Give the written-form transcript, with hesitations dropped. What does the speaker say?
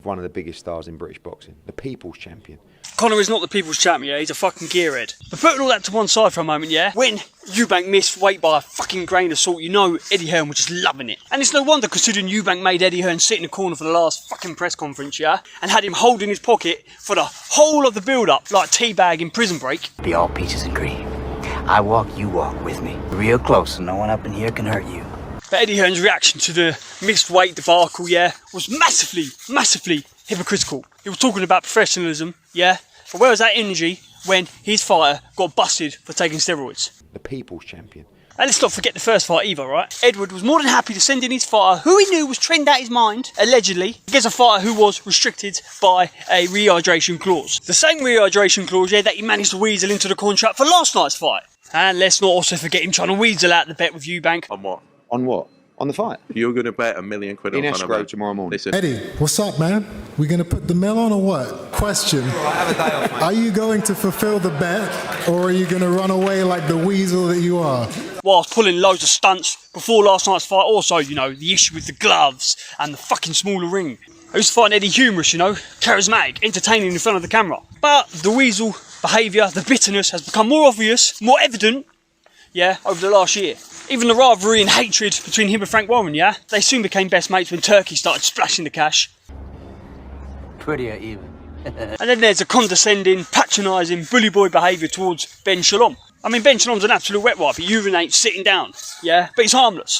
One of the biggest stars in British boxing, the People's Champion. Conor is not the People's Champion, yeah? He's a fucking gearhead. But putting all that to one side for a moment, yeah? When Eubank missed weight by a fucking grain of salt, you know Eddie Hearn was just loving it. And it's no wonder considering Eubank made Eddie Hearn sit in the corner for the last fucking press conference, yeah? And had him holding his pocket for the whole of the build-up, like teabag in Prison Break. Be all peaches and cream. I walk, you walk with me. Real close so no one up in here can hurt you. But Eddie Hearn's reaction to the missed weight debacle, yeah, was massively hypocritical. He was talking about professionalism, yeah, but where was that energy when his fighter got busted for taking steroids? The People's Champion. And let's not forget the first fight either, right? Edward was more than happy to send in his fighter, who he knew was trending out his mind, allegedly, against a fighter who was restricted by a rehydration clause. The same rehydration clause, yeah, that he managed to weasel into the contract for last night's fight. And let's not also forget him trying to weasel out the bet with Eubank. On what? On what? On the fight? You're going to bet £1 million quid In on escrow tomorrow morning. Listen. Eddie, what's up, man? We gonna put the mill on or what? Question. Are you going to fulfill the bet, or are you gonna run away like the weasel that you are? Whilst pulling loads of stunts before last night's fight, also, you know, the issue with the gloves and the fucking smaller ring. I used to find Eddie humorous, you know, charismatic, entertaining in front of the camera. But the weasel behaviour, the bitterness has become more obvious, more evident, yeah, over the last year. Even the rivalry and hatred between him and Frank Warren, yeah? They soon became best mates when Turkey started splashing the cash. Pretty even. And then there's a condescending, patronising, bully boy behaviour towards Ben Shalom. I mean, Ben Shalom's an absolute wet wipe. He urinates sitting down, yeah? But he's harmless.